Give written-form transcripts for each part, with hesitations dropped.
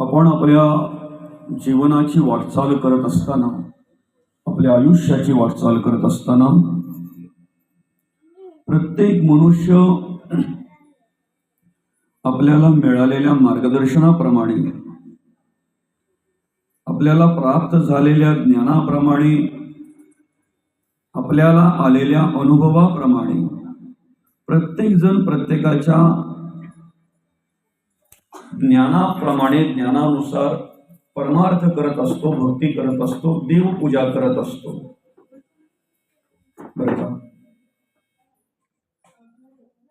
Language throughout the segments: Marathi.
आपण आपल्या जीवनाची वाटचाल करत असताना, आपल्या आयुष्याची वाटचाल करत असताना प्रत्येक मनुष्य आपल्याला मिळालेल्या मार्गदर्शनाप्रमाणे, आपल्याला प्राप्त झालेल्या ज्ञानाप्रमाणे, आपल्याला आलेल्या अनुभवाप्रमाणे प्रत्येक जण प्रत्येकाच्या ज्ञानाप्रमाणे, ज्ञानानुसार परमार्थ करत असतो, भक्ती करत असतो, देवपूजा करत असतो. बरं का?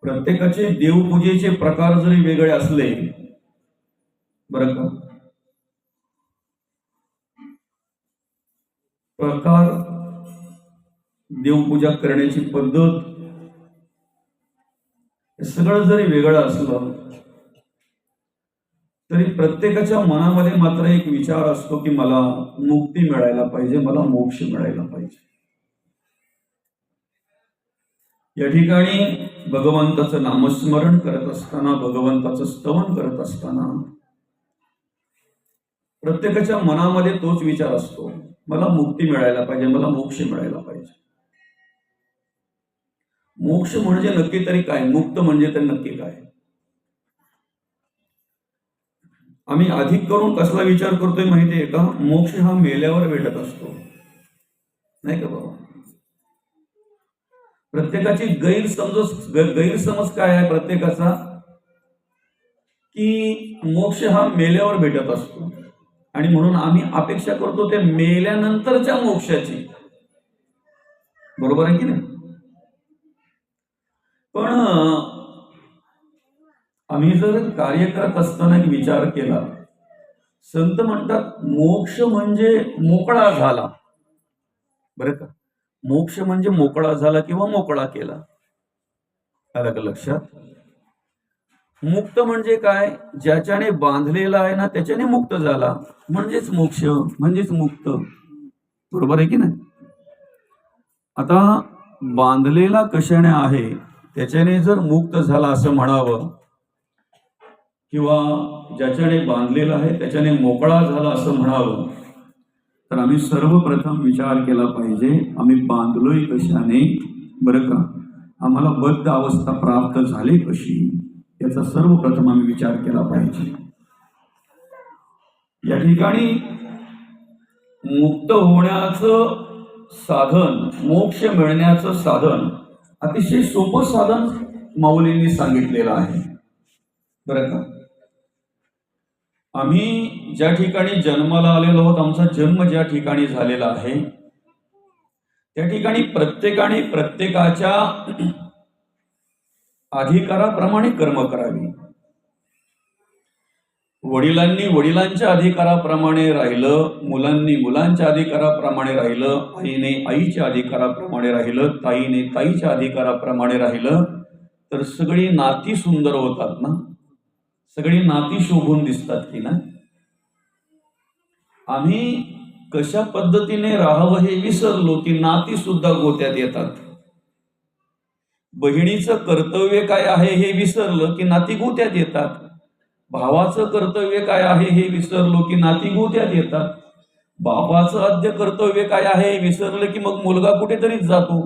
प्रत्येकाचे देवपूजेचे प्रकार जरी वेगळे असले, बरं का, प्रकार, देवपूजा करण्याची पद्धत हे सगळं जरी वेगळं असलं तरी प्रत्येकाच्या मनामध्ये मात्र एक विचार असतो की मला मुक्ती मिळायला पाहिजे, मला मोक्ष मिळायला पाहिजे. या ठिकाणी भगवंताचं नामस्मरण करत असताना, भगवंताचं स्तवन करत असताना प्रत्येकाच्या मनामध्ये तोच विचार असतो, मला मुक्ती मिळायला पाहिजे, मला मोक्ष मिळायला पाहिजे. मोक्ष म्हणजे नक्की तरी काय, मुक्त म्हणजे तरी नक्की काय? आम्ही अधिक करून कसला विचार करतोय माहितीये का? मोक्ष हा मेल्यावर भेटत असतो, नाही का बाबा? प्रत्येकाची गैरसमज काय आहे प्रत्येकाचा, की मोक्ष हा मेल्यावर भेटत असतो आणि म्हणून आम्ही अपेक्षा करतो त्या मेल्यानंतरच्या मोक्षाची. बरोबर आहे की नाही? पण आम्ही जर कार्य करत असताना एक विचार केला, संत म्हणतात मोक्ष म्हणजे मोकळा झाला. बरं का? मोक्ष म्हणजे मोकळा झाला किंवा मोकळा केला. आलं का लक्षात? मुक्त म्हणजे काय? ज्याच्याने बांधलेला आहे ना त्याच्याने मुक्त झाला, म्हणजेच मोक्ष, म्हणजेच मुक्त. बरोबर आहे की नाही? आता बांधलेला कशाने आहे त्याच्याने जर मुक्त झाला असं म्हणावं, किंवा ज्याच्याने बांधलेला आहे त्याच्याने मोकळा झाला असं म्हणावं, तर आम्ही सर्वप्रथम विचार केला पाहिजे आम्ही बांधलोय कशाने. बरं का? आम्हाला बद्ध अवस्था प्राप्त झाली कशी, याचा सर्वप्रथम आम्ही विचार केला पाहिजे. या ठिकाणी मुक्त होण्याचं साधन, मोक्ष मिळण्याचं साधन, अतिशय सोपं साधन माऊलींनी सांगितलेलं आहे. बरं का? आम्ही ज्या ठिकाणी जन्माला आलेलो आहोत, आमचा जन्म ज्या ठिकाणी झालेला आहे त्या ठिकाणी प्रत्येकाने प्रत्येकाच्या अधिकाराप्रमाणे कर्म करावी. वडिलांनी वडिलांच्या अधिकाराप्रमाणे राहिलं, मुलांनी मुलांच्या अधिकाराप्रमाणे राहिलं, आईने आईच्या अधिकाराप्रमाणे राहिलं, ताईने ताईच्या अधिकाराप्रमाणे राहिलं, तर सगळी नाती सुंदर होतात ना, सगळी नाती शोभून दिसतात की ना. आम्ही कशा पद्धतीने राहावं हे विसरलो की नाती सुद्धा गोत्यात येतात. बहिणीचं कर्तव्य काय आहे हे विसरलं की नाती गोत्यात येतात. भावाचं कर्तव्य काय आहे हे विसरलो की नाती गोत्यात येतात. बापाचं आद्य कर्तव्य काय आहे हे विसरलं की मग मुलगा कुठेतरीच जातो.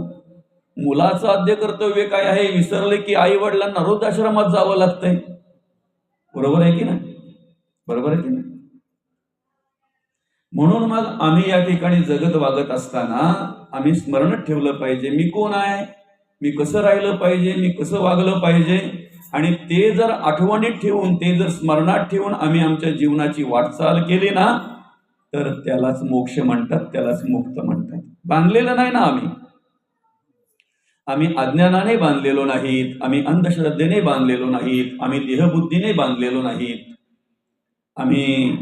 मुलाचं आद्य कर्तव्य काय आहे हे विसरले की आई वडिलांना वृद्धाश्रमात जावं लागतंय. बरोबर आहे की नाही? बरोबर आहे की नाही? म्हणून मग आम्ही या ठिकाणी जगत वागत असताना आम्ही स्मरण ठेवलं पाहिजे, मी कोण आहे, मी कसं राहिलं पाहिजे, मी कसं वागलं पाहिजे. आणि ते जर आठवणीत ठेवून, ते जर स्मरणात ठेवून आम्ही आमच्या जीवनाची वाटचाल केली ना, तर त्यालाच मोक्ष म्हणतात, त्यालाच मुक्त म्हणतात. बांधलेलं नाही ना आम्ही अज्ञानाने बांधलेलो नाहीत, आम्ही अंधश्रद्धेने बांधलेलो नाहीत, आम्ही देहबुद्धीने बांधलेलो नाहीत, आम्ही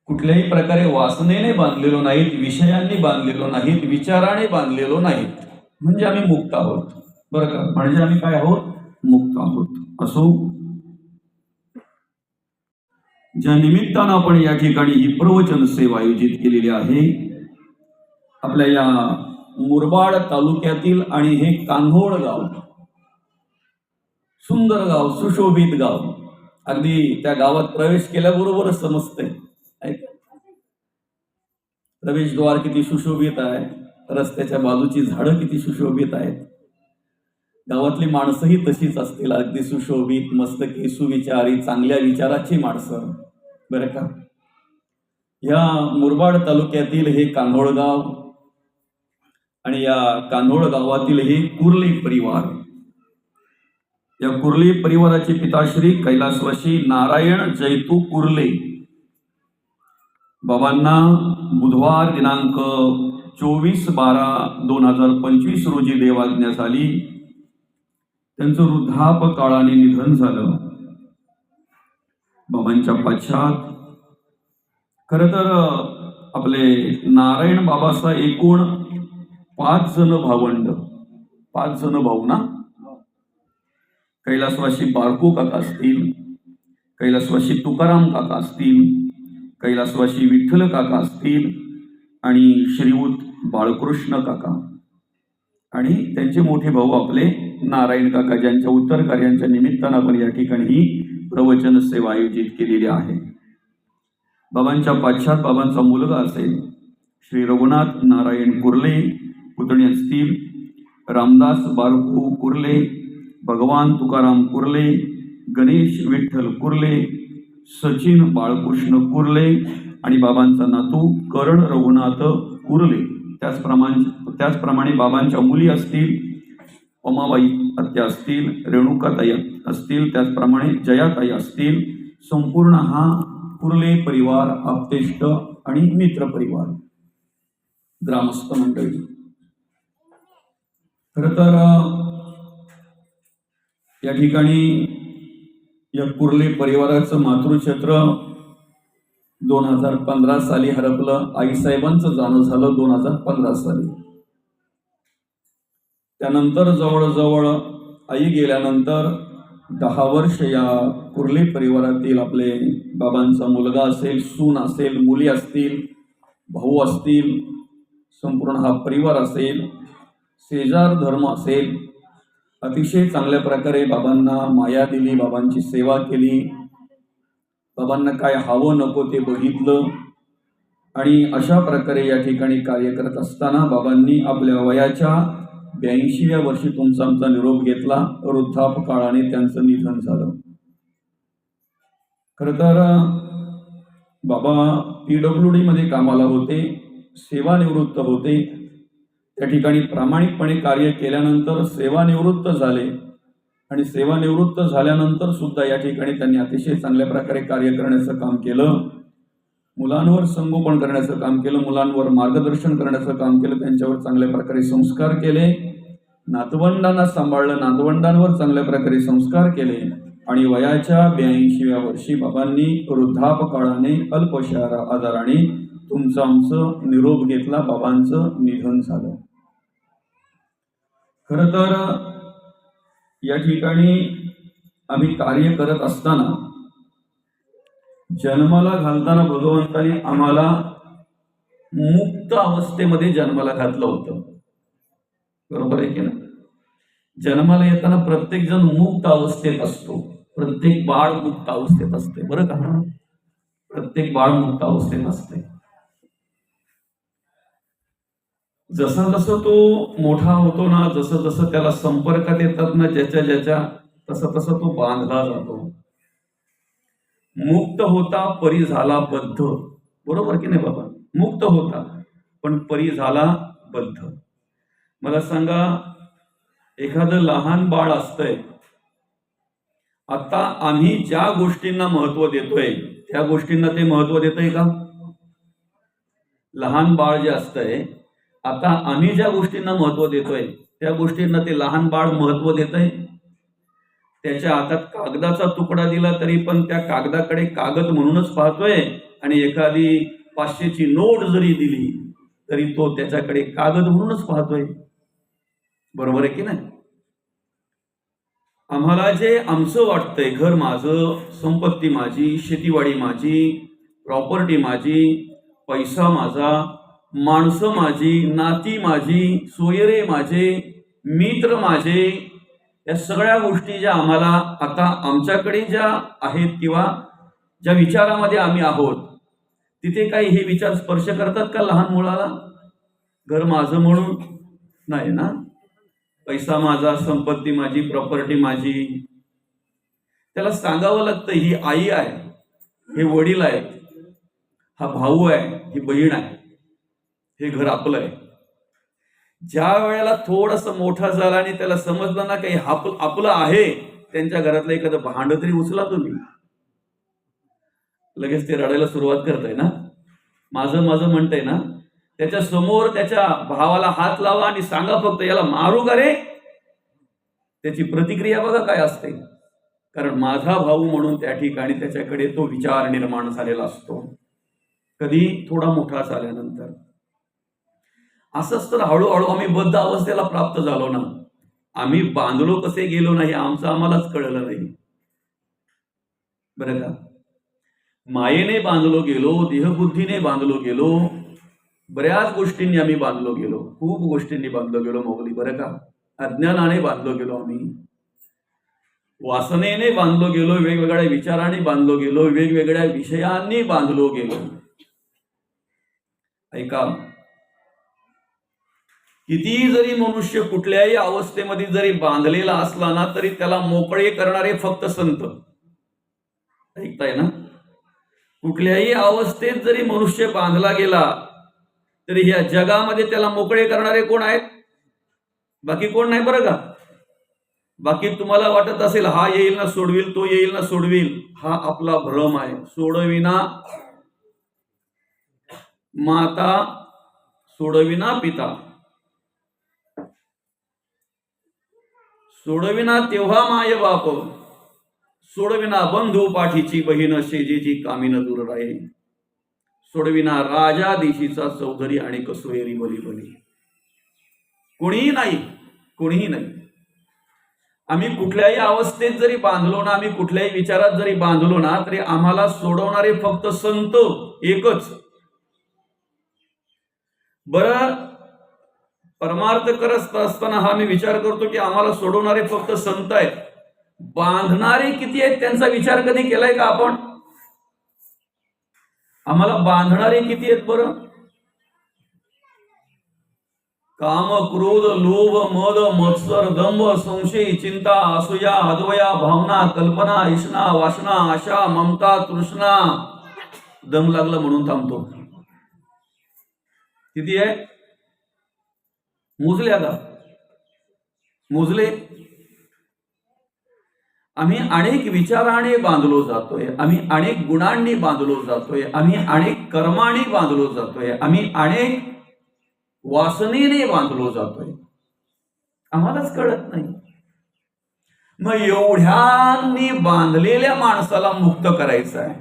कुठल्याही प्रकारे वासनेने बांधलेलो नाहीत, विषयांनी बांधलेलो नाहीत, विचाराने बांधलेलो नाहीत. म्हणजे आम्ही मुक्त आहोत. बरं का? म्हणजे आम्ही काय आहोत? मुक्त आहोत. असो, ज्या निमित्तानं आपण या ठिकाणी ही प्रवचन सेवा आयोजित केलेली आहे, आपल्या या मुरबाड तालुक्यातील आणि हे कान्होळ गाव, सुंदर गाव, सुशोभित गाव, अगदी त्या गावात प्रवेश केल्याबरोबरच समजते. प्रवेशद्वार किती सुशोभित आहे, रस्त्याच्या बाजूची झाडं किती सुशोभित आहेत. गावातली माणसंही तशीच असतील, अगदी सुशोभित, मस्तकी, सुविचारी, चांगल्या विचाराची माणसं, बरं का. या मुरबाड तालुक्यातील हे कान्होळ गाव आणि या कान्होळ गावातील हे कुर्ले परिवार. या कुर्ले परिवाराचे पिताश्री कैलासवासी नारायण जैतू कुर्ले बाबांना बुधवार दिनांक 24/12/2025 रोजी देवाज्ञा झाली. त्यांचं वृद्धापकाळाने निधन झालं. बाबांच्या पश्चात खर तर आपले नारायण बाबाचा एकूण 5 जण भावंड, 5 जण भाऊ ना. कैलासवासी बारकू काका असतील, कैलासवासी तुकाराम काका असतील, कैलासवासी विठ्ठल काका असतील आणि श्रीयुत बाळकृष्ण काका आणि त्यांचे मोठे भाऊ आपले नारायण काका, ज्यांच्या उत्तर कार्यांच्या निमित्तानं आपण या ठिकाणी ही प्रवचन सेवा आयोजित केलेली आहे. बाबांच्या पश्चात बाबांचा मुलगा असेल श्री रघुनाथ नारायण कुर्ले, पुतणे असतील रामदास बारकू कुर्ले, भगवान तुकाराम कुर्ले, गणेश विठ्ठल कुर्ले, सचिन बाळकृष्ण कुर्ले आणि बाबांचा नातू करण रघुनाथ कुर्ले. त्याचप्रमाणे बाबांच्या मुली असतील उमाबाई आत्या असतील, रेणुकाताई असतील, त्याचप्रमाणे जयाताई असतील. संपूर्ण हा कुर्ले परिवार, आप्तेष्ट आणि मित्र परिवार, ग्रामस्थ मंडळी. खरं तर या ठिकाणी या कुर्ले परिवाराचं मातृक्षेत्र 2015 साली हरपलं. आईसाहेबांचं जाणं झालं 2015 साली. त्यानंतर जवळजवळ आई गेल्यानंतर 10 वर्ष या कुर्ले परिवारातील आपले बाबांचा मुलगा असेल, सून असेल, मुली असतील, भाऊ असतील, संपूर्ण हा परिवार असेल, शेजार धर्म असेल, अतिशय चांगल्या प्रकारे बाबांना माया दिली, बाबांची सेवा केली, बाबांना काय हवं नको ते बघितलं. आणि अशा प्रकारे या ठिकाणी कार्य करत असताना बाबांनी आपल्या वयाच्या 82व्या वर्षी तुमचा आमचा निरोप घेतला. वृद्धापकाळाने त्यांचं निधन झालं. खरं तर बाबा PWD मध्ये कामाला होते, सेवानिवृत्त होते. त्या ठिकाणी प्रामाणिकपणे कार्य केल्यानंतर सेवानिवृत्त झाले आणि सेवानिवृत्त झाल्यानंतर सुद्धा या ठिकाणी त्यांनी अतिशय चांगल्या प्रकारे कार्य करण्याचं काम केलं. मुलांवर संगोपन करण्याचं काम केलं, मुलांवर मार्गदर्शन करण्याचं काम केलं, त्यांच्यावर चांगल्या प्रकारे संस्कार केले, नातवंडांना सांभाळलं, नातवंडांवर चांगल्या प्रकारे संस्कार केले. आणि वयाच्या 82व्या वर्षी बाबांनी वृद्धापकाळाने अल्पशा आजाराने तुमचं आमचं निरोप घेतला. बाबांचं निधन झालं. खरं तर या ठिकाणी आम्ही कार्य करत असताना जन्माला घालताना भगवंताने आम्हाला मुक्त अवस्थेमध्ये जन्माला घातलं होतं. बरोबर आहे की ना. जन्माला येताना प्रत्येक जण मुक्त अवस्थेत असतो, प्रत्येक बाळ मुक्त अवस्थेत असते, बरं का. प्रत्येक बाळ मुक्त अवस्थेत असते. जसं जसं तो मोठा होतो ना, जसं जसं त्याला संपर्कात येतात ना ज्याच्या तसं तसं तो बांधला जातो. मुक्त होता परी झाला बद्ध, बरोबर की नाही बाबा. मुक्त होता पण परी झाला बद्ध. मला सांगा, एखादं लहान बाळ असतंय, आता आम्ही ज्या गोष्टींना महत्व देतोय त्या गोष्टींना ते महत्व देतंय का? लहान बाळ जे असतंय, आता आम्ही ज्या गोष्टींना महत्व देतोय त्या गोष्टींना ते लहान बाळ महत्व देतंय? त्याच्या हातात कागदाचा तुकडा दिला तरी पण त्या कागदाकडे कागद म्हणूनच पाहतोय, आणि एखादी 500ची नोट जरी दिली तरी तो त्याच्याकडे कागद म्हणूनच पाहतोय. बरोबर आहे की नाही. आम्हाला जे आमचं वाटतंय, घर माझं, संपत्ती माझी, शेतीवाडी माझी, प्रॉपर्टी माझी, पैसा माझा, माणसं माझी, नाती माझी, सोयरे माझे, मित्र माझे, या सगळ्या गोष्टी ज्या आम्हाला आता आमच्याकडे ज्या आहेत किंवा ज्या विचारामध्ये आम्ही आहोत, तिथे काही हे विचार स्पर्श करतात का लहान मुलाला? घर माझं म्हणून नाही ना, पैसा माझा, संपत्ती माझी, प्रॉपर्टी माझी. त्याला सांगावं लागतं, ही आई आहे, हे वडील आहेत, हा भाऊ आहे, ही बहीण आहे, हे घर आपलं आहे. ज्या वेळेला थोडंसं मोठा झाला आणि त्याला समजलं ना काही आपलं आहे, त्यांच्या घरातलं एखादं भांड तरी उचला तुम्ही, लगेच ते रडायला सुरुवात करताय ना, माझं माझं म्हणताय ना. त्याच्या समोर त्याच्या भावाला हात लावा आणि सांगा फक्त, याला मारू का रे? त्याची प्रतिक्रिया बघा काय असते. कारण माझा भाऊ म्हणून त्या ठिकाणी त्याच्याकडे तो विचार निर्माण झालेला असतो, कधी थोडा मोठा झाल्यानंतर. असंच तर हळूहळू आम्ही बद्ध अवस्थेला प्राप्त झालो ना. आम्ही बांधलो कसे गेलो नाही आमचं आम्हालाच कळलं नाही, बरं का. मायेने बांधलो गेलो, देहबुद्धीने बांधलो गेलो, बऱ्याच गोष्टींनी आम्ही बांधलो गेलो, खूप गोष्टींनी बांधलो गेलो मोगली, बरं का. अज्ञानाने बांधलो गेलो, आम्ही वासनेने बांधलो गेलो, वेगवेगळ्या विचारांनी बांधलो गेलो, वेगवेगळ्या विषयांनी बांधलो गेलो. ऐका, किती जरी मनुष्य कुठल्याही अवस्थेमध्ये जरी बांधलेला असला ना, तरी त्याला मोकळे करणारे फक्त संत. ऐकताय ना? कुठल्याही अवस्थेत जरी मनुष्य बांधला गेला तरी ह्या जगामध्ये त्याला मोकळे करणारे कोण आहेत? बाकी कोण नाही, बरं का. बाकी तुम्हाला वाटत असेल हा येईल ना सोडविल, तो येईल ना सोडविल, हा आपला भ्रम आहे. सोडविना माता, सोडविना पिता, सोडविना तेव्हा माय बाप, सोडविना बंधू पाठीची बहीण, शेजेची कामीन दूर राहे, सोडविना राजा देशीचा चौधरी आणि कसोयरी बली बली. कोणीही नाही, कोणीही नाही. आम्ही कुठल्याही अवस्थेत जरी बांधलो ना, आम्ही कुठल्याही विचारात जरी बांधलो ना, तरी आम्हाला सोडवणारे फक्त संत एकच. बरं, परमार्थ करत असताना हा मी विचार करतो की आम्हाला सोडवणारे फक्त संत आहेत. बांधणारे किती आहेत त्यांचा विचार कधी केलाय का आपण? आम्हाला बांधणारे किती आहेत बरं? काम, क्रोध, लोभ, मद, मत्सर, दंभ, संशय, चिंता, असूया, अद्वया, भावना, कल्पना, इष्णा, वासना, आशा, ममता, तृष्णा. दम लागला म्हणून थांबतो. किती आहे? मोजले आता? मोजले? आम्ही अनेक विचाराने बांधलो जातोय, आम्ही अनेक गुणांनी बांधलो जातोय, आम्ही अनेक कर्मांनी बांधलो जातोय, आम्ही अनेक वासनेने बांधलो जातोय, आम्हालाच कळत नाही. मग एवढ्यांनी बांधलेल्या माणसाला मुक्त करायचं आहे,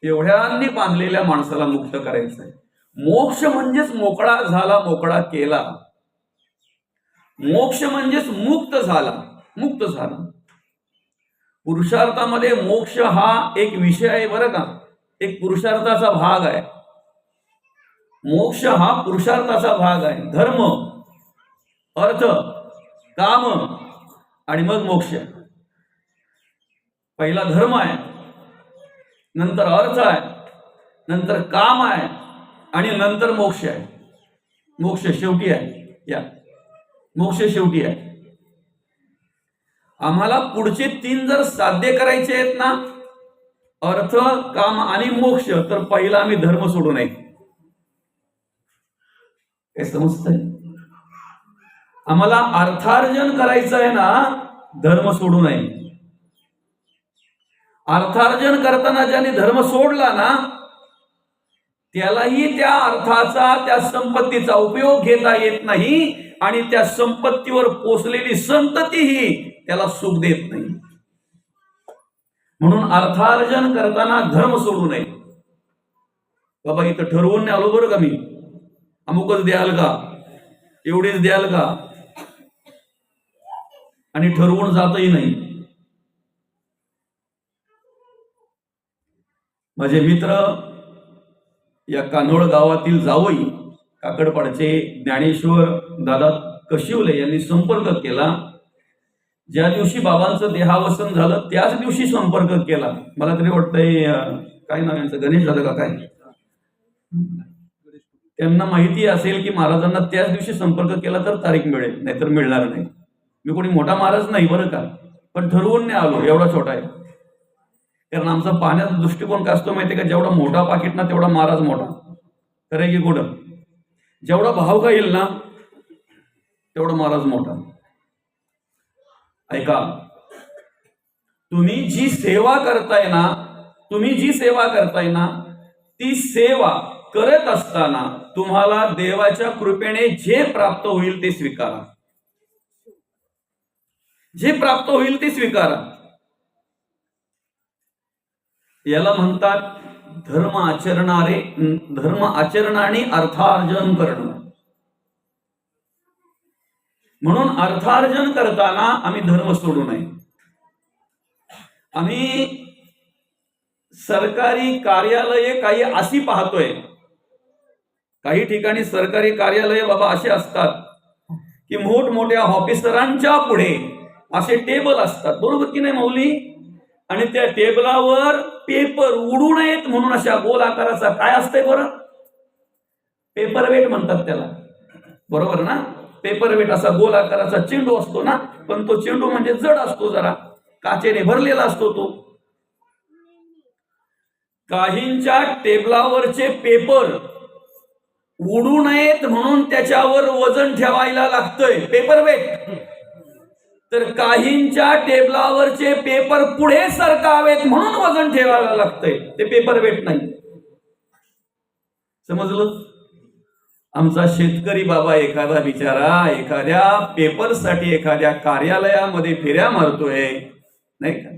एवढ्यांनी बांधलेल्या माणसाला मुक्त करायचं आहे. मोक्ष म्हणजेच मोकळा झाला, मोकळा केला. मोक्ष म्हणजेच मुक्त झाला, मुक्त झाला. पुरुषार्थामध्ये मोक्ष हा एक विषय आहे, बरं का. एक पुरुषार्थाचा भाग आहे. मोक्ष हा पुरुषार्थाचा भाग आहे. धर्म, अर्थ, काम आणि मग मोक्ष. पहिला धर्म आहे, नंतर अर्थ आहे, नंतर काम आहे आणि नंतर मोक्ष आहे. मोक्ष शेवटी आहे. या मोक्ष शेवटी आहे. आम्हाला पुढचे 3 जर साध्य करायचे आहेत ना, अर्थ, काम आणि मोक्ष, तर पहिला आम्ही धर्म सोडू नये. काय समजतंय? आम्हाला अर्थार्जन करायचं आहे ना, धर्म सोडू नये. अर्थार्जन करताना ज्याने धर्म सोडला ना, त्यालाही त्या अर्थाचा, त्या संपत्तीचा उपयोग घेता येत नाही आणि त्या संपत्तीवर पोचलेली संततीही त्याला सुख देत नाही. म्हणून अर्थार्जन करताना धर्म सोडू नये. बाबा इथं ठरवून नाही आलो बरं का, मी अमुकच द्याल का, एवढेच द्याल का, आणि ठरवून जातही नाही. माझे मित्र या कानोळ गावातील जावई काकडपाडचे ज्ञानेश्वर दादा कशिवले यांनी संपर्क केला ज्या दिवशी बाबांचं देहावसन झालं त्याच दिवशी संपर्क केला. मला तरी वाटतंय काय नाव यांचं, गणेश झालं का काय, त्यांना माहिती असेल की महाराजांना त्याच दिवशी संपर्क केला तर तारीख मिळेल, नाहीतर मिळणार नाही. मी कोणी मोठा महाराज नाही बरं का, पण ठरवून नाही आलो, एवढा छोटा आहे. कारण आमचा पाहण्याचा दृष्टिकोन काय असतो माहितीये का, जेवढा मोठा पाकिट ना तेवढा महाराज मोठा. खरं की कुठं, जेवढा भाव का येईल ना तेवढा महाराज मोठा. ऐका, तुम्ही जी सेवा करताय ना ती सेवा करत असताना तुम्हाला देवाच्या कृपेने जे प्राप्त होईल ते स्वीकारा. जे प्राप्त होईल ते स्वीकारा. याला म्हणतात धर्म आचरणाने अर्थार्जन करणं. म्हणून अर्थार्जन करताना आम्ही धर्म सोडू नये. आम्ही सरकारी कार्यालये काही अशी पाहतोय, काही ठिकाणी सरकारी कार्यालय बाबा असे असतात की मोठमोठ्या ऑफिसरांच्या पुढे असे टेबल असतात, बरोबर की नाही माऊली, आणि त्या टेबलावर पेपर उडू नयेत म्हणून अशा गोल आकाराचा काय असतंय बरं, पेपर वेट म्हणतात त्याला, बरोबर ना. पेपर वेट असा गोल आकाराचा चेंडू असतो ना, पण तो चेंडू म्हणजे जड असतो, जरा काचेने भरलेला असतो तो. काहींच्या टेबलावरचे पेपर उडू नयेत म्हणून त्याच्यावर वजन ठेवायला लागतंय, पेपर वेट. तर काहींच्या टेबलावरचे पेपर पुढे सरकावेत म्हणून वजन ठेवायला लागतंय, ते पेपर वेट नाही. समजलं. आमचा शेतकरी बाबा एखादा बिचारा एखाद्या पेपरसाठी एखाद्या कार्यालयामध्ये फेऱ्या मारतोय, नाही का,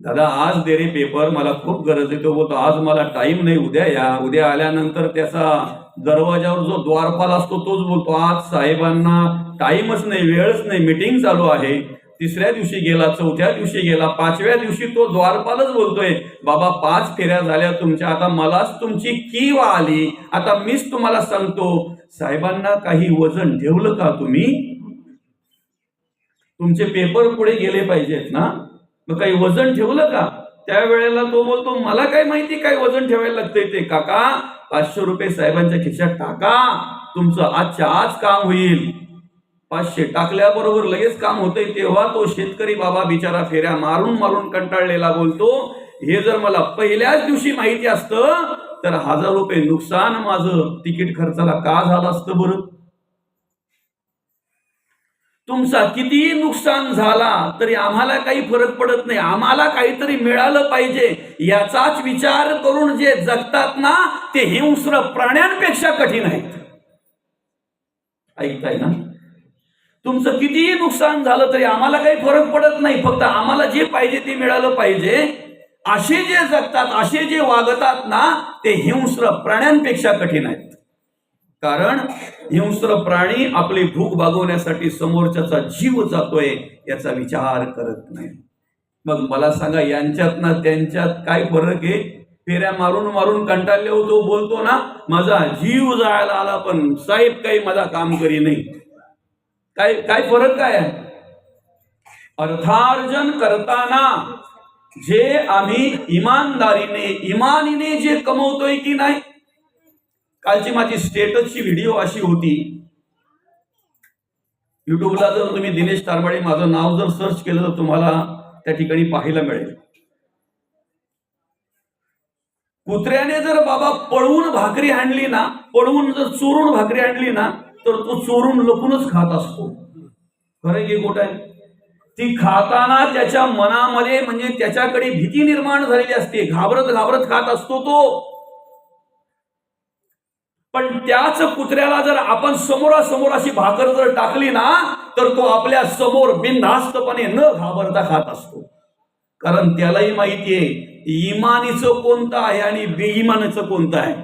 दादा आज दे रे पेपर, मला खूप गरज आहे. तो बोलतो आज मला टाइम नाही, उद्या या. उद्या आल्यानंतर त्याचा दरवाजावर जो द्वारपाल असतो तोच बोलतो आज साहेबांना टाइमच नाही, वेळच नाही, मीटिंग चालू आहे. तिसऱ्या दिवशी गेला, चौथ्या दिवशी गेला, पाचव्या दिवशी तो द्वारपालच बोलतोय बाबा 5 फेऱ्या झाल्या तुमच्या, आता मलाच तुमची कीव आली, आता मीच तुम्हाला सांगतो. साहेबांना काही वजन ठेवलं का तुम्ही? तुमचे पेपर पुढे गेले पाहिजेत ना, मग काही वजन ठेवलं का? त्यावेळेला तो बोलतो मला काय माहिती काय वजन ठेवायला लागतंय ते. काका 500 रुपये साहेबांच्या खिशात टाका, तुमचं आजच्या आज काम होईल. 500 टाकल्याबरोबर लगेच काम होतंय. तेव्हा तो शेतकरी बाबा बिचारा फेऱ्या मारून मारून कंटाळलेला बोलतो हे जर मला पहिल्याच दिवशी माहिती असतं तर 1000 रुपये नुकसान माझं तिकीट खर्चाला का झालं असतं बरं. तुमचा कितीही नुकसान झाला तरी आम्हाला काही फरक पडत नाही, आम्हाला काहीतरी मिळालं पाहिजे याचाच विचार करून जे जगतात ना ते हिंस्र प्राण्यांपेक्षा कठीण आहेत. ऐकताय ना. तुमचं कितीही नुकसान झालं तरी आम्हाला काही फरक पडत नाही, फक्त आम्हाला जे पाहिजे ते मिळालं पाहिजे. असे जे जगतात, असे जे वागतात ना ते हिंस्र प्राण्यांपेक्षा कठीण आहेत. कारण हिंस्र प्राणी आपली भूक भागवण्यासाठी समोरच्याचा जीव जातोय याचा विचार करत नाही. मग मला सांगा यांच्यात ना त्यांच्यात काय फरक आहे? फेऱ्या मारून मारून कंटाळले होतो, बोलतो ना माझा जीव जायला आला पण साहेब काही माझा काम करी नाही. काय काय फरक काय आहे? अर्थार्जन करताना जे आम्ही इमानदारीने इमानीने जे कमवतोय की नाही. कालची माझी स्टेटसची व्हिडिओ अशी होती, युट्यूबला जर तुम्ही दिनेश तारवाडे माझं नाव जर सर्च केलं तर तुम्हाला त्या ठिकाणी पाहायला मिळेल. कुत्र्याने जर बाबा पळवून भाकरी आणली ना, पळवून जर चोरून भाकरी आणली ना तर तो चोरून लपूनच खात असतो. खरं की खोटं आहे? ती खाताना त्याच्या मनामध्ये म्हणजे त्याच्याकडे भीती निर्माण झालेली असते, घाबरत घाबरत खात असतो तो. पण त्याच कुत्र्याला जर आपण समोरासमोर अशी भाकर जर टाकली ना तर तो आपल्या समोर बिनधास्तपणे न घाबरता खात असतो. कारण त्यालाही माहितीये इमानीचं कोणतं आहे आणि बेईमानीचं कोणतं आहे.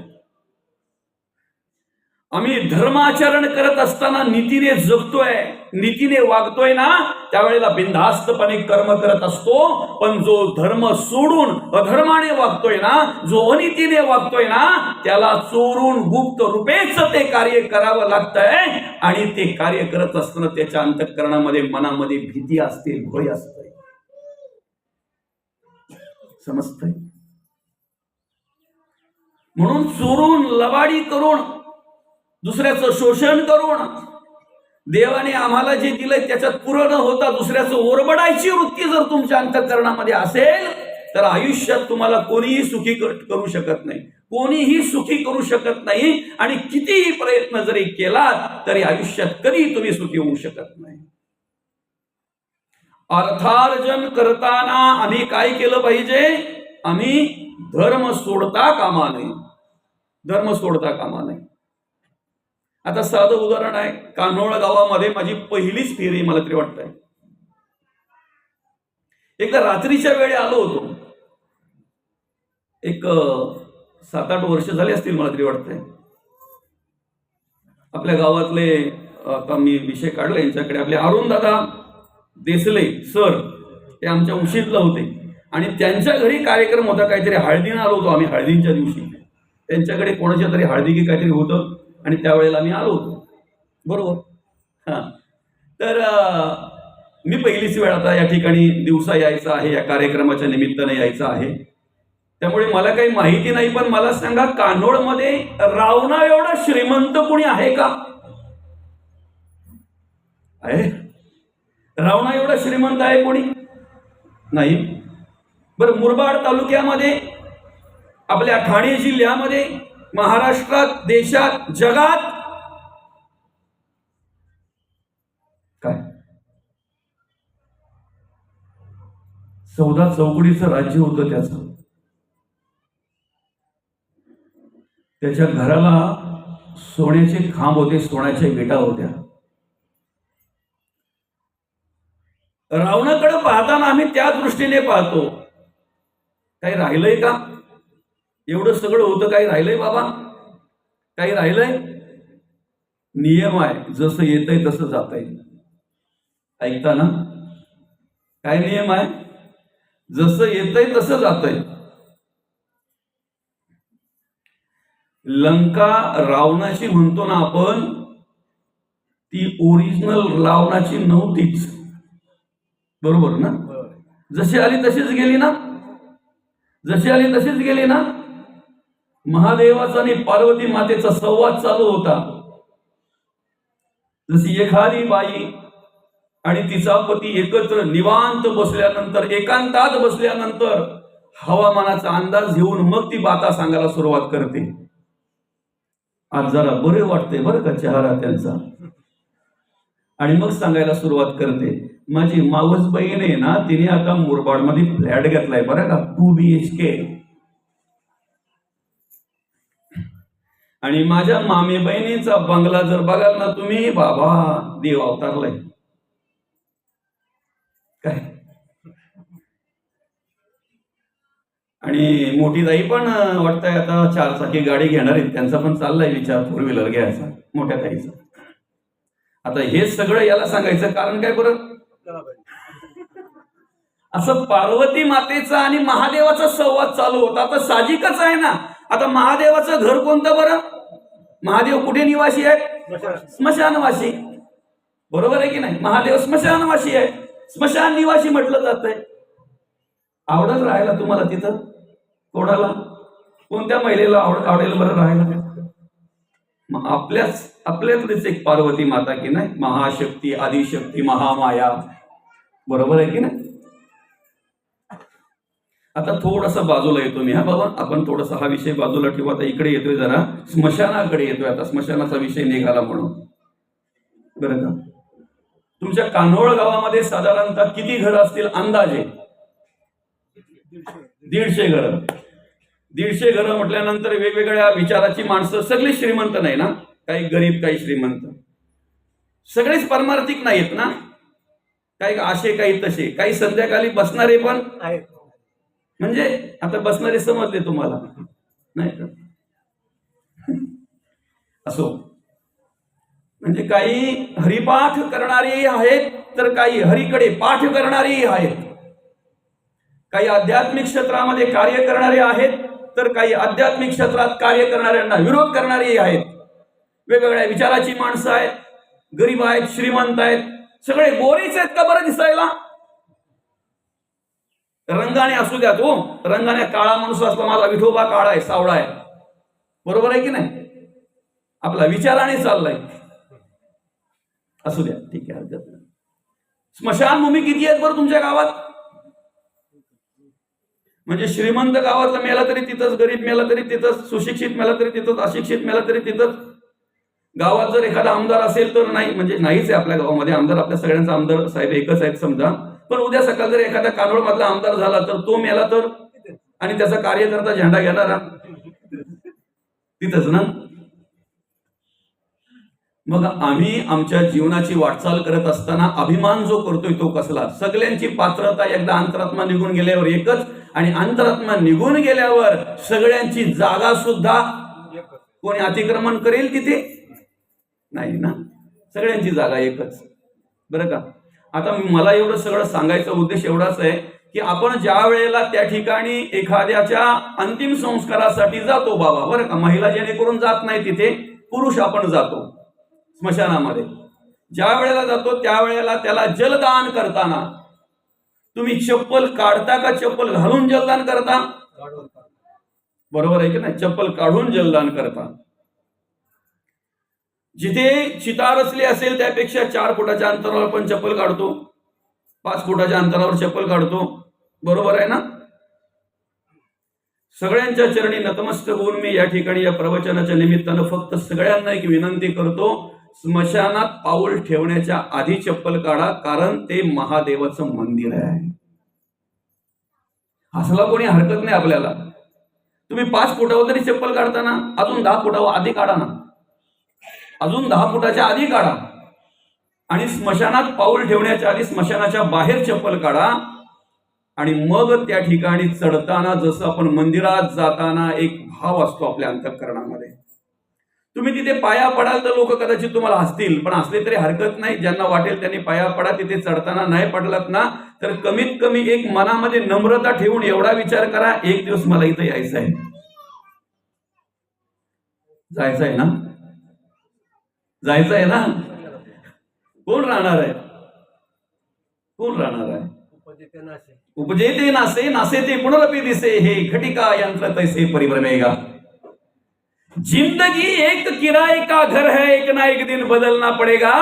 आम्ही धर्माचरण करत असताना नीतीने जगतोय, नीतीने वागतोय ना, त्यावेळेला बिनधास्तपणे कर्म करत असतो. पण जो धर्म सोडून अधर्माने वागतोय ना, जो अनितीने वागतोय ना, त्याला चोरून गुप्त रूपेच ते कार्य करावं लागतंय. आणि ते कार्य करत असताना त्याच्या अंतःकरणामध्ये, मनामध्ये भीती असते, भय असते. समजतंय? म्हणून चोरून, लबाडी करून, दुसऱ्याचं शोषण करून, देवाने आम्हाला जे दिलंय त्याच्यात पुरं न होता दुसऱ्याचं ओरबडायची वृत्ती जर तुमच्या अंतःकरणामध्ये असेल, तर आयुष्यात तुम्हाला कोणीही सुखी करू शकत नाही, कोणीही सुखी करू शकत नाही. आणि कितीही प्रयत्न जरी केलात तरी आयुष्यात कधी तुम्ही सुखी होऊ शकत नाही. अर्थार्जन करताना आम्ही काय केलं पाहिजे? आम्ही धर्म सोडता कामा नये, धर्म सोडता कामा नये. आता साधं उदाहरण आहे, कान्होळ गावामध्ये माझी पहिलीच फेरी मला तरी वाटतंय. एकदा रात्रीच्या वेळी आलो होतो, एक 7-8 वर्ष झाले असतील मला तरी वाटतंय. आपल्या गावातले, आता मी विषय काढला यांच्याकडे, आपले अरुणदादा देसले सर, ते आमच्या उशीतला होते. आणि त्यांच्या घरी कार्यक्रम होता, काहीतरी हळदीनं आलो होतो आम्ही. हळदीच्या दिवशी त्यांच्याकडे कोणाच्या तरी हळदी की काहीतरी होतं, आणि त्यावेळेला आम्ही आलो होतो, बरोबर. हां, तर मी पहिलीच वेळ आता या ठिकाणी दिवसा यायचं आहे, या कार्यक्रमाच्या निमित्ताने यायचं आहे. त्यामुळे मला काही माहिती नाही. पण मला सांगा, कान्होळमध्ये रावणा एवढा श्रीमंत कोणी आहे का? आहे? रावणा एवढा श्रीमंत आहे कोणी? नाही. बरं, मुरबाड तालुक्यामध्ये, आपल्या ठाणे जिल्ह्यामध्ये, महाराष्ट्रात, देशात, जगात काय 14 चौकडीचं राज्य होतं त्याचं. त्याच्या घराला सोन्याचे खांब होते, सोन्याच्या विटा होत्या. रावणाकडे पाहताना आम्ही त्या दृष्टीने पाहतो. काही राहिलंय का? एवढं सगळं होतं, काही राहिलंय बाबा? काही राहिलंय? नियम आहे, जसं येतंय तसं जातंय. ऐकता ना? काय नियम आहे? जसं येतंय तसं जातंय. लंका रावणाची म्हणतो ना आपण, ती ओरिजिनल रावणाची नव्हतीच, बरोबर ना? जशी आली तशीच गेली ना, जशी आली तशीच गेली ना. महादेवाचा आणि पार्वती मातेचा संवाद चालू होता. जशी एखादी बाई आणि तिचा पती एकत्र निवांत बसल्यानंतर, एकांतात बसल्यानंतर, हवामानाचा अंदाज घेऊन मग ती बाता सांगायला सुरुवात करते. आज जरा बरे वाटते बरं का चेहरा त्यांचा, आणि मग सांगायला सुरुवात करते, माझी मावस बहीण आहे ना, तिने आता मुरबाडमध्ये फ्लॅट घेतलाय बरं का, 2 BHK. आणि माझ्या मामे बहिणीचा बंगला जर बघाल ना तुम्ही, बाबा देव अवतारलाय काय. आणि मोठी ताई पण वाटतंय आता 4 चाकी गाडी घेणार आहेत, त्यांचा पण चाललाय विचार 4 व्हीलर घ्यायचा, मोठ्या ताईचा. आता हे सगळं याला सांगायचं कारण काय बरं? असं पार्वती मातेचा आणि महादेवाचा संवाद चालू होता. आता साहजिकच आहे ना, आता महादेवाचं घर कोणतं बरं? महादेव कुठे निवासी आहे? स्मशानवासी, बरोबर आहे की नाही? महादेव स्मशानवासी आहे, स्मशान निवासी म्हटलं जातंय. आवडत राहायला तुम्हाला तिथं? कोणाला, कोणत्या महिलेला आवडेल बरं राहायला? मग आपल्यातलीच एक पार्वती माता की नाही, महाशक्ती, आदिशक्ती, महामाया, बरोबर आहे की नाही? आता थोडासा बाजूला येतो मी, हा बाबा, आपण थोडासा हा विषय बाजूला ठेवू. आता इकडे येतोय, जरा स्मशानाकडे येतोय. आता स्मशानाचा विषय निघाला म्हणून, बरं का? तुमच्या कान्होळ गावामध्ये साधारणतः किती घरं असतील अंदाजे? 150 घरं. 150 घरं म्हटल्यानंतर वेगवेगळ्या विचाराची माणसं, सगळी श्रीमंत नाही ना, काही गरीब, काही श्रीमंत, सगळेच परमार्थिक नाहीत ना, काही असे, काही तसे, काही संध्याकाळी बसणारे पण आहेत. म्हणजे आता बसणारे समजले तुम्हाला, नाही का? असो, म्हणजे काही हरिपाठ करणारी आहेत, तर काही हरिकडे पाठ करणारी आहेत. काही आध्यात्मिक क्षेत्रामध्ये कार्य करणारे आहेत, तर काही आध्यात्मिक क्षेत्रात कार्य करणाऱ्यांना विरोध करणारी आहेत. वेगवेगळ्या विचाराची माणसं आहेत, गरीब आहेत, श्रीमंत आहेत, सगळे गोरीच आहेत का बरं दिसायला? रंगाने असू द्या, तो रंगाने काळा माणूस असला, माझा विठोबा काळा आहे, सावळा आहे, बरोबर आहे की नाही? आपला विचाराने चाललाय, असू द्या, ठीक आहे, हरकत नाही. स्मशानभूमी किती आहेत बरं तुमच्या गावात? म्हणजे श्रीमंत गावातला मेला तरी तिथंच, गरीब मेला तरी तिथंच, सुशिक्षित मेला तरी तिथंच, अशिक्षित मेला तरी तिथंच. गावात जर एखादा आमदार असेल तर नाही, म्हणजे नाहीच आहे आपल्या गावामध्ये आमदार, आपल्या सगळ्यांचा आमदार साहेब एकच आहेत समजा, पण उद्या सकाळ जर एखादा कानोड मधला आमदार झाला तर तो मेला तर, आणि त्याचा कार्यकर्ता झेंडा घेणारा तिथंच ना. मग आम्ही आमच्या जीवनाची वाटचाल करत असताना अभिमान जो करतोय तो कसला? सगळ्यांची पात्रता एकदा अंतरात्मा निघून गेल्यावर एकच, आणि अंतरात्मा निघून गेल्यावर सगळ्यांची जागा सुद्धा कोणी अतिक्रमण करेल तिथे नाही ना, सगळ्यांची जागा एकच. बरं का? आता मला एवढं सगळं सांगायचा उद्देश एवढाच आहे की आपण ज्या वेळेला त्या ठिकाणी एखाद्याच्या अंतिम संस्कारासाठी जातो बाबा, बरं का, महिला जेणेकरून जात नाही तिथे, पुरुष आपण जातो स्मशानामध्ये. ज्या वेळेला जातो त्यावेळेला त्याला जलदान करताना तुम्ही चप्पल काढता का चप्पल घालून जलदान करता? बरोबर आहे की नाही? चप्पल काढून जलदान करता. जिथे चिता रचली असेल त्यापेक्षा 4 फुटाच्या अंतरावर आपण चप्पल काढतो, 5 फुटाच्या अंतरावर चप्पल काढतो, बरोबर आहे ना? सगळ्यांच्या चरणी नतमस्तक होऊन मी या ठिकाणी या प्रवचनाच्या निमित्तानं फक्त सगळ्यांना एक विनंती करतो, स्मशानात पाऊल ठेवण्याच्या आधी चप्पल काढा, कारण ते महादेवाचं मंदिर आहे. हसला कोणी हरकत नाही आपल्याला. तुम्ही 5 फुटावर तरी चप्पल काढताना अजून 10 फुटावर आधी काढा ना, अजून 10 फुटाच्या आधी काढा, आणि स्मशानात पाऊल ठेवण्याच्या आधी स्मशानाच्या बाहेर चप्पल काढा, आणि मग त्या ठिकाणी चढताना जसं आपण मंदिरात जाताना एक भाव असतो आपल्या अंतःकरणामध्ये, तुम्ही तिथे पाया पडाल तर लोक कदाचित तुम्हाला हसतील, पण हसले तरी हरकत नाही, ज्यांना वाटेल त्यांनी पाया पडा. तिथे चढताना नाही पडलात ना तर कमीत कमी एक मनामध्ये नम्रता ठेवून एवढा विचार करा, एक दिवस मला इथं यायचं आहे, जायचं आहे ना, जायचं आहे ना. कोण राहणार आहे? कोण राहणार आहे? उपजेते नासे, नासे ते पुनरपि दिसे, हे घटिका यंत्र तैसे परिभ्रमेगा. जिंदगी एक किराए का घर है, एक ना एक दिन बदलना पड़ेगा.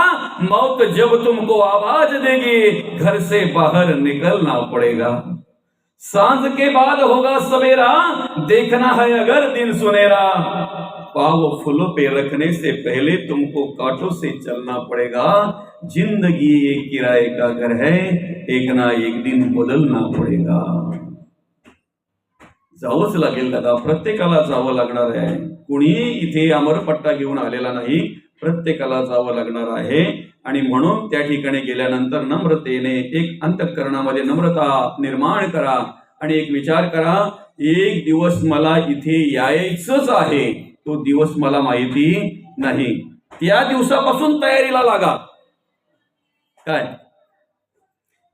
मौत जब तुमको आवाज देगी, घर से बाहर निकलना पड़ेगा. सांझ के बाद होगा सवेरा, देखना है अगर दिन सुनेरा. पाव फूलों पे रखने से पहले तुमको कांटों से चलना पड़ेगा. जिंदगी एक किराए का घर है, एक ना एक दिन बदलना पड़ेगा. जावंच लागेल दादा, प्रत्येकाला जावं लागणार आहे. कुणी इथे अमरपट्टा घेऊन आलेला नाही, प्रत्येकाला जावं लागणार आहे. आणि म्हणून त्या ठिकाणी गेल्यानंतर नम्रतेने एक अंतःकरणामध्ये नम्रता निर्माण करा आणि एक विचार करा, एक दिवस मला इथे यायचंच आहे, तो दिवस मला माहिती नाही. त्या दिवसापासून तयारीला लागा. काय?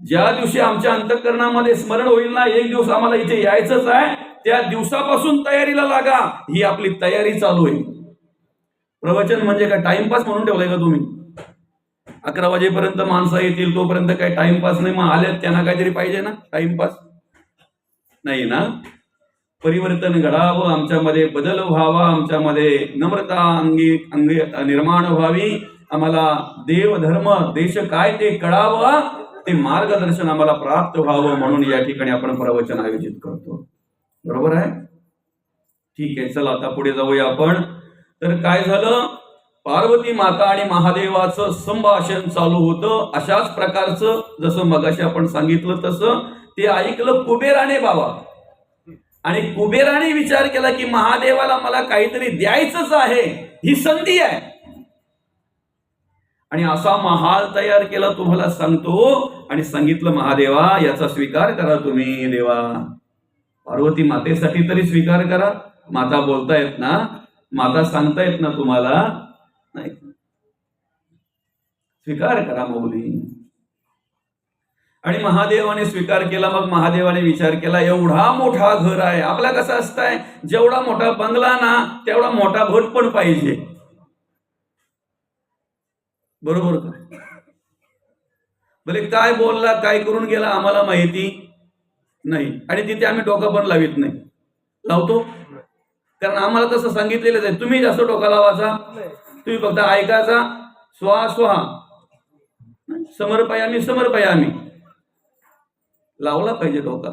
ज्या दिवशी आमच्या अंतःकरणामध्ये स्मरण होईल ना, एक दिवस आम्हाला इथे यायचंच आहे, त्या दिवसापासून तयारीला लागा. ही आपली तयारी चालू आहे. प्रवचन म्हणजे काय टाइमपास म्हणून ठेवलंय का तुम्ही? 11 वाजेपर्यंत माणसं येतील तोपर्यंत काय टाइमपास नाही? मग आले त्यांना काहीतरी पाहिजे ना, टाइमपास नाही ना. परिवर्तन घडावं आमच्यामध्ये, बदल व्हावा आमच्यामध्ये, नम्रता अंगी निर्माण व्हावी. आम्हाला देव धर्म देश काय ते कळावं, ते मार्गदर्शन आम्हाला प्राप्त व्हावं, म्हणून या ठिकाणी आपण प्रवचन आयोजित करतो. बरोबर आहे? ठीक आहे, चला आता पुढे जाऊया आपण. तर काय झालं? पार्वती माता आणि महादेवाचं संभाषण चालू होतं. अशाच प्रकारचं जसं मगाशी आपण सांगितलं तसं ते ऐकलं कुबेराने बाबा. आणि कुबेराने विचार केला की महादेवाला मला काहीतरी द्यायचंच आहे, ही संधी आहे. आणि असा महाल तयार केला तुम्हाला सांगतो, आणि सांगितलं महादेवा याचा स्वीकार करा तुम्ही. देवा पार्वती मातेसाठी तरी स्वीकार करा. माता बोलतायत ना, माता सांगतायत ना तुम्हाला, नाही स्वीकार करा माऊली. आणि महादेवाने स्वीकार केला. मग महादेवाने विचार केला, एवढा मोठा घर आहे, आपला कसं असतंय, जेवढा मोठा बंगला ना तेवढा मोठा भट पण पाहिजे, बरोबर का? भले काय बोलला, काय करून गेला आम्हाला माहिती नाही, आणि तिथे आम्ही डोकं पण लावित नाही. लावतो कारण आम्हाला तसं सांगितलेलं आहे, तुम्ही जास्त डोका लावायचा, तुम्ही फक्त ऐकायचा. स्वाहा समर्पयामी समर्पयामी लावला पाहिजे डोका.